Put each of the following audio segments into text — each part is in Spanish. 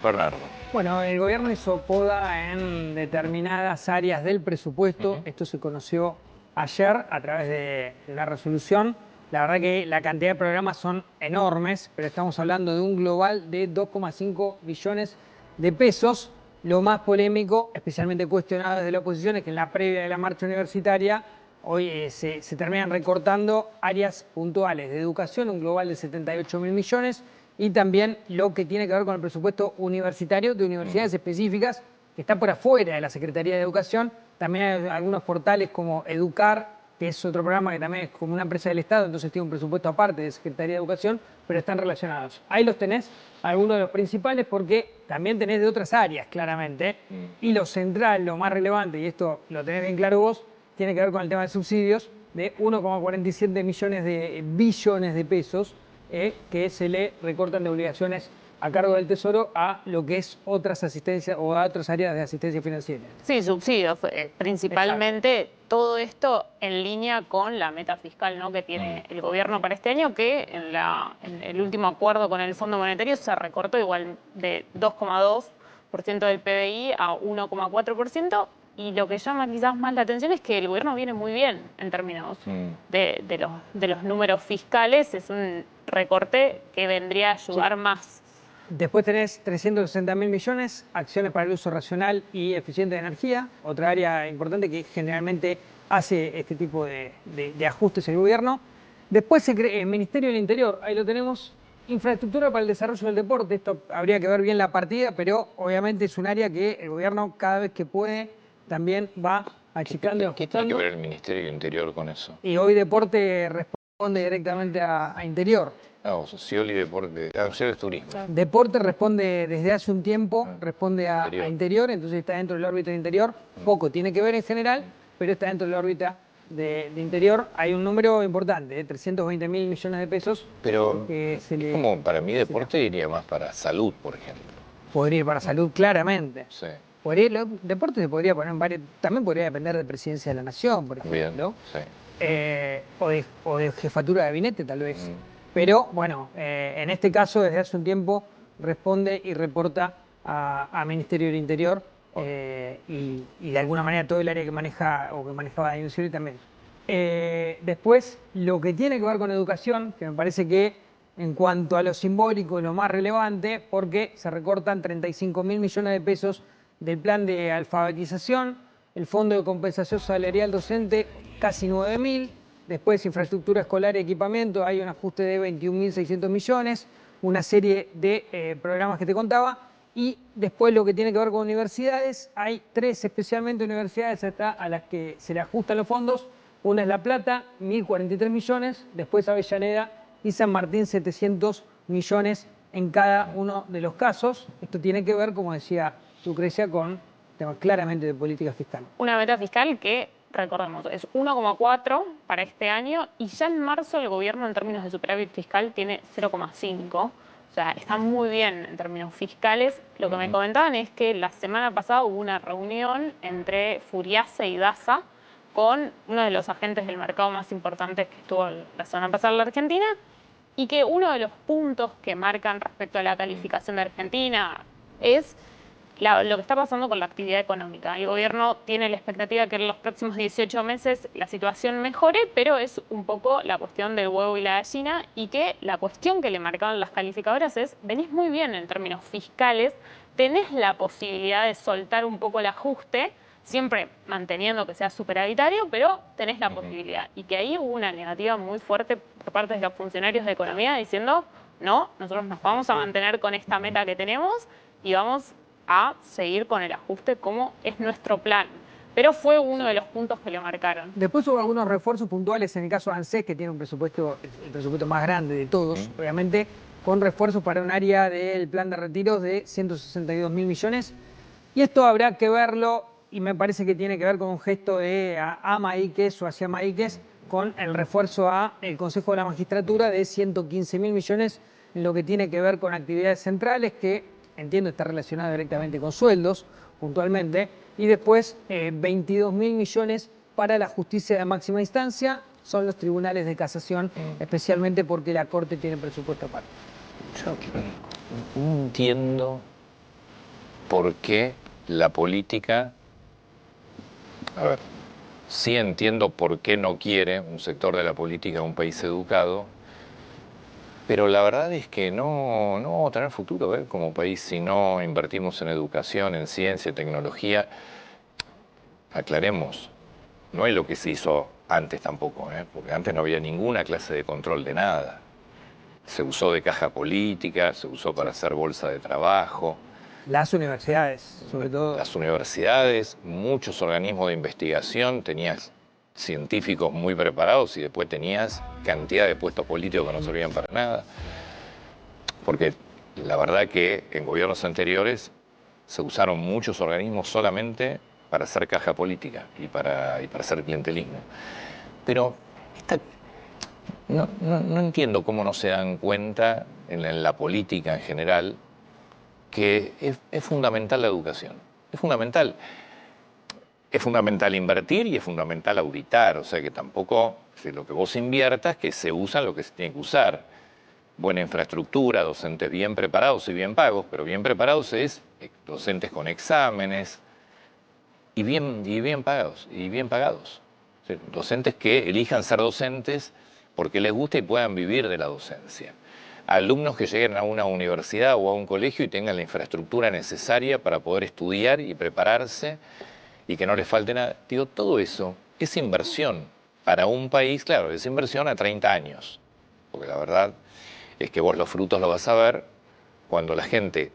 Bernardo. Bueno, el gobierno hizo poda en determinadas áreas del presupuesto. Esto se conoció ayer a través de la resolución. La verdad que la cantidad de programas son enormes, pero estamos hablando de un global de 2,5 billones de pesos. Lo más polémico, especialmente cuestionado desde la oposición, es que en la previa de la marcha universitaria hoy se terminan recortando áreas puntuales de educación, un global de 78.000 millones, y también lo que tiene que ver con el presupuesto universitario de universidades específicas, que está por afuera de la Secretaría de Educación. También hay algunos portales como Educar, que es otro programa que también es como una empresa del Estado, entonces tiene un presupuesto aparte de Secretaría de Educación, pero están relacionados. Ahí los tenés, algunos de los principales, porque también tenés de otras áreas, claramente. Y lo central, lo más relevante, y esto lo tenés bien claro vos, tiene que ver con el tema de subsidios, de 1,47 billones de pesos, que se le recortan de obligaciones a cargo del Tesoro a lo que es otras asistencias o a otras áreas de asistencia financiera. Sí, subsidios, principalmente. Todo esto en línea con la meta fiscal, ¿no?, que tiene el gobierno para este año, que en el último acuerdo con el Fondo Monetario se recortó igual de 2,2% del PBI a 1,4%. Y lo que llama quizás más la atención es que el gobierno viene muy bien en términos de los números fiscales. Es un recorte que vendría a ayudar más. Después tenés 360.000 millones, acciones para el uso racional y eficiente de energía, otra área importante que generalmente hace este tipo de ajustes el gobierno. Después se crea el Ministerio del Interior, ahí lo tenemos, infraestructura para el desarrollo del deporte. Esto habría que ver bien la partida, pero obviamente es un área que el gobierno cada vez que puede también va achicando y ajustando. ¿Qué tiene que ver el Ministerio del Interior con eso? Y hoy deporte responde directamente a Interior. O sea, Scioli Deporte, Scioli es Turismo. Deporte responde desde hace un tiempo, responde a Interior, entonces está dentro del órbita de Interior. Poco tiene que ver en general, pero está dentro de la órbita de Interior. Hay un número importante, 320.000 millones de pesos. Pero que como para mí deporte iría más para salud, por ejemplo. Podría ir para salud, claramente. Sí. Deporte se podría poner en varios, también podría depender de Presidencia de la Nación, por ejemplo. Bien, sí. O de jefatura de gabinete, tal vez. Pero bueno, en este caso, desde hace un tiempo, responde y reporta a Ministerio del Interior y de alguna manera todo el área que maneja o que manejaba Daniel Scioli también. Después, lo que tiene que ver con educación, que me parece que en cuanto a lo simbólico es lo más relevante, porque se recortan 35.000 millones de pesos del plan de alfabetización, el fondo de compensación salarial docente casi 9.000. Después, infraestructura escolar y equipamiento, hay un ajuste de 21.600 millones, una serie de programas que te contaba. Y después lo que tiene que ver con universidades, hay tres especialmente universidades a las que se le ajustan los fondos. Una es La Plata, 1.043 millones, después Avellaneda y San Martín, 700 millones en cada uno de los casos. Esto tiene que ver, como decía Lucrecia, con temas claramente de política fiscal. Una meta fiscal que, recordemos, es 1,4 para este año, y ya en marzo el gobierno en términos de superávit fiscal tiene 0,5. O sea, está muy bien en términos fiscales. Lo que me comentaban es que la semana pasada hubo una reunión entre Furiase y Dasa con uno de los agentes del mercado más importantes que estuvo la semana pasada en la Argentina, y que uno de los puntos que marcan respecto a la calificación de Argentina es lo que está pasando con la actividad económica. El gobierno tiene la expectativa de que en los próximos 18 meses la situación mejore, pero es un poco la cuestión del huevo y la gallina, y que la cuestión que le marcaban las calificadoras es: venís muy bien en términos fiscales, tenés la posibilidad de soltar un poco el ajuste, siempre manteniendo que sea superavitario, pero tenés la posibilidad. Y que ahí hubo una negativa muy fuerte por parte de los funcionarios de economía diciendo: no, nosotros nos vamos a mantener con esta meta que tenemos y vamos a seguir con el ajuste como es nuestro plan. Pero fue uno de los puntos que le marcaron. Después hubo algunos refuerzos puntuales en el caso de ANSES, que tiene un presupuesto, el presupuesto más grande de todos, obviamente, con refuerzos para un área del plan de retiros de 162.000 millones. Y esto habrá que verlo, y me parece que tiene que ver con un gesto de Amaiques o hacia Amaiques, con el refuerzo al Consejo de la Magistratura de 115.000 millones, en lo que tiene que ver con actividades centrales, que entiendo está relacionada directamente con sueldos, puntualmente, y después 22.000 millones para la justicia de máxima instancia, son los tribunales de casación, especialmente porque la Corte tiene presupuesto aparte. Yo no entiendo por qué la política... A ver, sí entiendo por qué no quiere un sector de la política un país educado, pero la verdad es que no vamos a tener futuro como país si no invertimos en educación, en ciencia, tecnología. Aclaremos, no es lo que se hizo antes tampoco, porque antes no había ninguna clase de control de nada. Se usó de caja política, se usó para hacer bolsa de trabajo. Las universidades, sobre todo. Las universidades, muchos organismos de investigación, tenías científicos muy preparados y después tenías cantidad de puestos políticos que no servían para nada. Porque la verdad que en gobiernos anteriores se usaron muchos organismos solamente para hacer caja política y para hacer clientelismo. Pero no entiendo cómo no se dan cuenta en la política en general que es fundamental la educación. Es fundamental. Es fundamental invertir y es fundamental auditar. O sea que tampoco, si lo que vos inviertas, que se usa lo que se tiene que usar. Buena infraestructura, docentes bien preparados y bien pagos, pero bien preparados es docentes con exámenes y bien pagados. O sea, docentes que elijan ser docentes porque les gusta y puedan vivir de la docencia. Alumnos que lleguen a una universidad o a un colegio y tengan la infraestructura necesaria para poder estudiar y prepararse y que no les falte nada. Digo, todo eso es inversión para un país, claro, es inversión a 30 años. Porque la verdad es que vos los frutos los vas a ver cuando la gente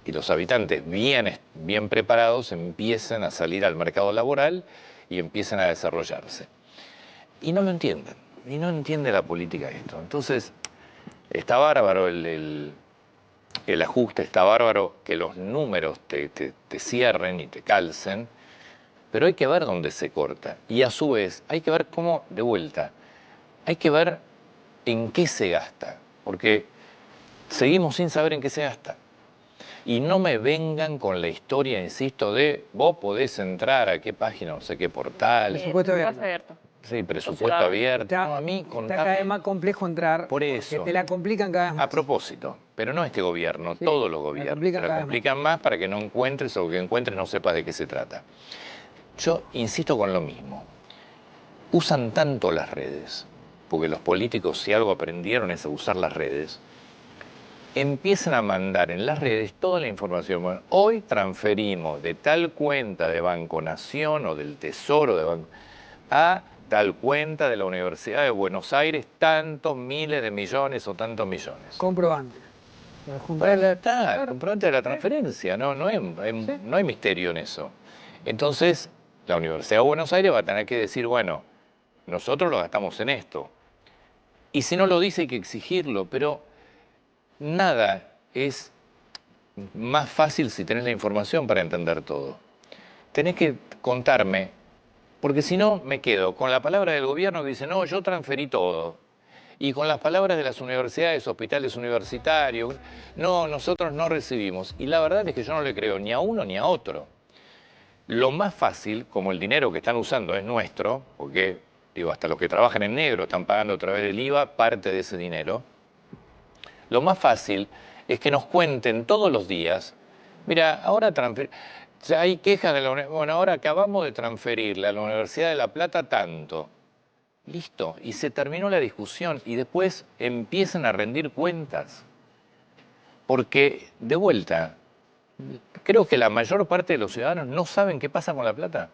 y los habitantes bien preparados empiecen a salir al mercado laboral y empiecen a desarrollarse. Y no lo entienden, y no entiende la política esto. Entonces, está bárbaro el ajuste, está bárbaro que los números te cierren y te calcen, pero hay que ver dónde se corta. Y a su vez, hay que ver cómo, de vuelta, hay que ver en qué se gasta, porque seguimos sin saber en qué se gasta. Y no me vengan con la historia, insisto, de vos podés entrar a qué página, no sé qué portal. Presupuesto abierto. Sí, presupuesto abierto. No, a mí está cada vez más complejo entrar. Por eso. Que te la complican cada vez más. A propósito, pero no este gobierno, Sí, todos los gobiernos. Te la complican más para que no encuentres o que encuentres no sepas de qué se trata. Yo insisto con lo mismo. Usan tanto las redes, porque los políticos si algo aprendieron es a usar las redes, empiezan a mandar en las redes toda la información. Bueno, hoy transferimos de tal cuenta de Banco Nación o del Tesoro de Banco a tal cuenta de la Universidad de Buenos Aires, tantos miles de millones o tantos millones. Comprobante. Comprobante de la transferencia, no hay misterio en eso. Entonces, la Universidad de Buenos Aires va a tener que decir, bueno, nosotros lo gastamos en esto. Y si no lo dice hay que exigirlo, pero nada es más fácil si tenés la información para entender todo. Tenés que contarme, porque si no me quedo con la palabra del gobierno que dice, no, yo transferí todo. Y con las palabras de las universidades, hospitales universitarios, no, nosotros no recibimos. Y la verdad es que yo no le creo ni a uno ni a otro. Lo más fácil, como el dinero que están usando es nuestro, porque digo, hasta los que trabajan en negro están pagando a través del IVA parte de ese dinero, lo más fácil es que nos cuenten todos los días, mira, ahora hay quejas de la universidad, bueno, ahora acabamos de transferirle a la Universidad de La Plata tanto. Listo, y se terminó la discusión y después empiezan a rendir cuentas. Porque, de vuelta, creo que la mayor parte de los ciudadanos no saben qué pasa con la plata.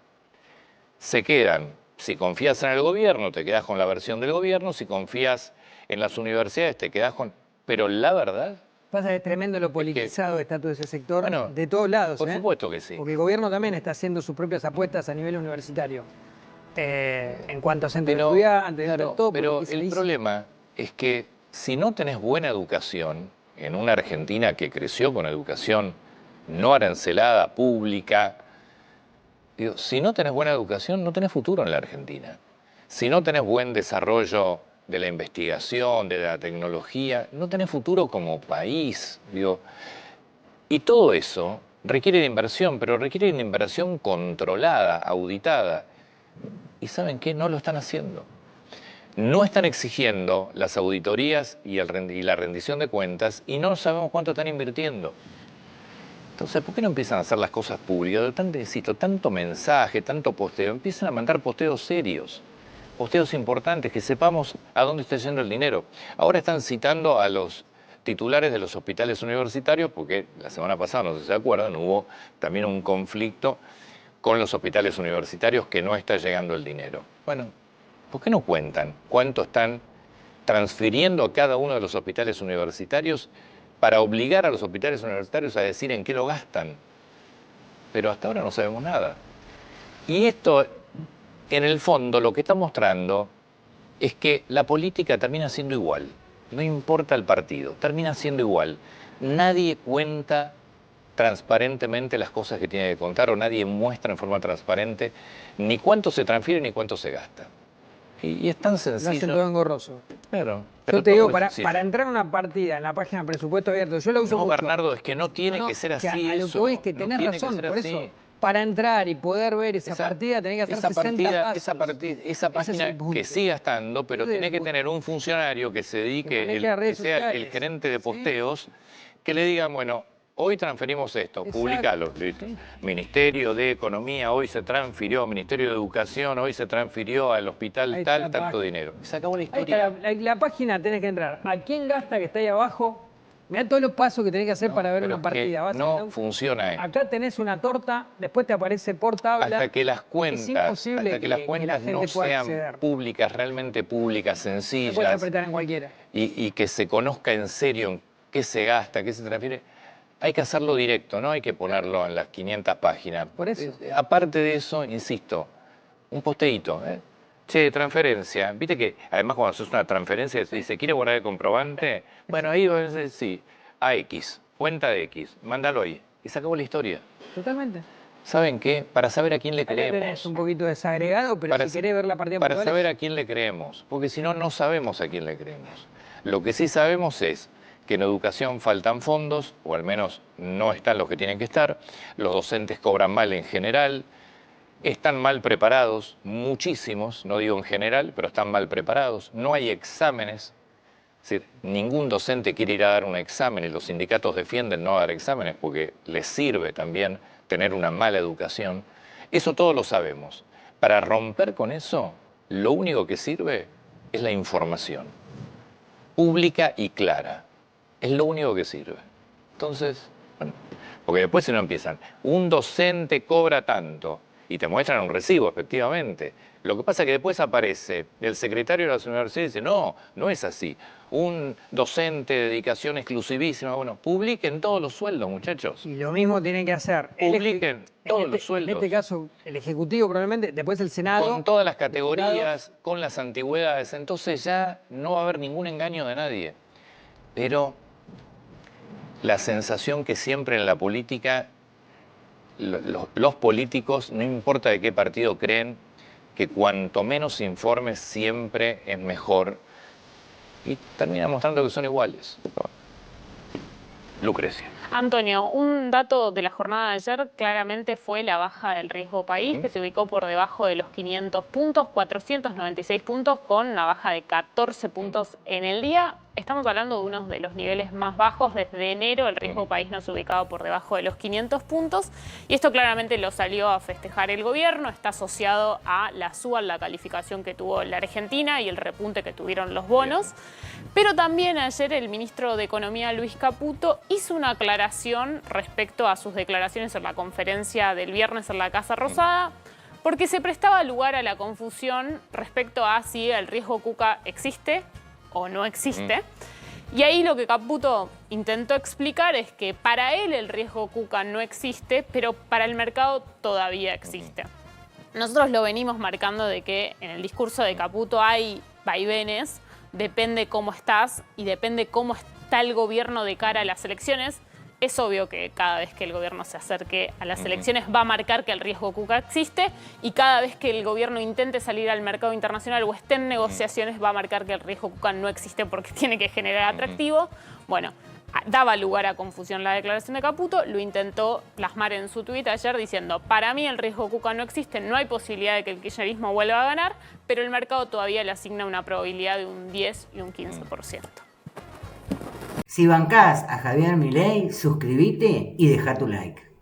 Se quedan, si confías en el gobierno, te quedas con la versión del gobierno, si confías en las universidades, te quedas con... Pero la verdad... Pasa que es tremendo lo politizado que está todo ese sector, bueno, de todos lados. Por supuesto que sí. Porque el gobierno también está haciendo sus propias apuestas a nivel universitario. En cuanto a centros de estudiantes, claro, todo. Pero el problema es que si no tenés buena educación, en una Argentina que creció con educación no arancelada, pública, digo, si no tenés buena educación, no tenés futuro en la Argentina. Si no tenés buen desarrollo de la investigación, de la tecnología, no tenés futuro como país. Digo. Y todo eso requiere de inversión, pero requiere de inversión controlada, auditada. ¿Y saben qué? No lo están haciendo. No están exigiendo las auditorías y la rendición de cuentas y no sabemos cuánto están invirtiendo. Entonces, ¿por qué no empiezan a hacer las cosas públicas? Insisto, tanto mensaje, tanto posteo. Empiezan a mandar posteos serios, posteos importantes, que sepamos a dónde está yendo el dinero. Ahora están citando a los titulares de los hospitales universitarios, porque la semana pasada, no sé si se acuerdan, hubo también un conflicto con los hospitales universitarios que no está llegando el dinero. Bueno, ¿por qué no cuentan cuánto están transfiriendo a cada uno de los hospitales universitarios para obligar a los hospitales universitarios a decir en qué lo gastan? Pero hasta ahora no sabemos nada. Y esto, en el fondo, lo que está mostrando es que la política termina siendo igual. No importa el partido, termina siendo igual. Nadie cuenta transparentemente las cosas que tiene que contar, o nadie muestra en forma transparente ni cuánto se transfiere ni cuánto se gasta. Y es tan sencillo. Lo hacen todo engorroso. Claro. Yo te digo, para entrar a una partida en la página de presupuesto abierto, yo la uso mucho. Bernardo, es que no tiene que ser así. A lo que voy es que tenés razón, por eso, para entrar y poder ver esa partida, tenés que hacer 60 pasos. Esa página que siga estando, pero tenés que tener un funcionario que se dedique, que sea el gerente de posteos, que le digan, bueno, hoy transferimos esto, publicalo. Ministerio de Economía, hoy se transfirió, Ministerio de Educación, hoy se transfirió al hospital tal, tanto dinero. Se acabó la historia. La página tenés que entrar. ¿A quién gasta que está ahí abajo? Mirá todos los pasos que tenés que hacer para ver una partida. No funciona. Acá tenés una torta, después te aparece por tabla. Hasta que las cuentas, no sean públicas, realmente públicas, sencillas. Puedes apretar en cualquiera. Y que se conozca en serio en qué se gasta, qué se transfiere. Hay que hacerlo directo, no hay que ponerlo en las 500 páginas. Por eso. Aparte de eso, insisto, un posteíto. Che, transferencia. Viste que además cuando haces una transferencia se dice, ¿quiere guardar el comprobante? Bueno, ahí va a decir, sí, a X, cuenta de X, mándalo ahí. Y se acabó la historia. Totalmente. ¿Saben qué? Para saber a quién le creemos. Es un poquito desagregado, pero si querés ver la partida para saber a quién le creemos, porque si no, no sabemos a quién le creemos. Lo que sí sabemos es que en educación faltan fondos, o al menos no están los que tienen que estar, los docentes cobran mal en general, están mal preparados, muchísimos, no digo en general, pero están mal preparados, no hay exámenes, es decir, ningún docente quiere ir a dar un examen y los sindicatos defienden no dar exámenes porque les sirve también tener una mala educación. Eso todos lo sabemos. Para romper con eso, lo único que sirve es la información, pública y clara. Es lo único que sirve. Entonces, bueno, porque después si no empiezan, un docente cobra tanto y te muestran un recibo, efectivamente. Lo que pasa es que después aparece el secretario de la universidad y dice, no, no es así. Un docente de dedicación exclusivísima, bueno, publiquen todos los sueldos, muchachos. Y lo mismo tienen que hacer. Publiquen todos los sueldos. En este caso, el Ejecutivo probablemente, después el Senado. Con todas las categorías, con las antigüedades. Entonces ya no va a haber ningún engaño de nadie. Pero la sensación que siempre en la política, los políticos, no importa de qué partido creen, que cuanto menos informes siempre es mejor. Y termina mostrando que son iguales. Lucrecia. Antonio, un dato de la jornada de ayer claramente fue la baja del riesgo país, que se ubicó por debajo de los 500 puntos, 496 puntos, con una baja de 14 puntos en el día. Estamos hablando de uno de los niveles más bajos desde enero. El riesgo país no se ubicaba por debajo de los 500 puntos. Y esto claramente lo salió a festejar el gobierno. Está asociado a la suba en la calificación que tuvo la Argentina y el repunte que tuvieron los bonos. Pero también ayer el ministro de Economía, Luis Caputo, hizo una aclaración respecto a sus declaraciones en la conferencia del viernes en la Casa Rosada, porque se prestaba lugar a la confusión respecto a si el riesgo Cuca existe o no existe. Y ahí lo que Caputo intentó explicar es que para él el riesgo Cuca no existe, pero para el mercado todavía existe. Nosotros lo venimos marcando de que en el discurso de Caputo hay vaivenes, depende cómo estás y depende cómo está el gobierno de cara a las elecciones. Es obvio que cada vez que el gobierno se acerque a las elecciones va a marcar que el riesgo Cuca existe, y cada vez que el gobierno intente salir al mercado internacional o esté en negociaciones va a marcar que el riesgo Cuca no existe porque tiene que generar atractivo. Bueno, daba lugar a confusión la declaración de Caputo, lo intentó plasmar en su tuit ayer diciendo: para mí el riesgo Cuca no existe, no hay posibilidad de que el kirchnerismo vuelva a ganar, pero el mercado todavía le asigna una probabilidad de un 10 y un 15%. Si bancás a Javier Milei, suscríbete y deja tu like.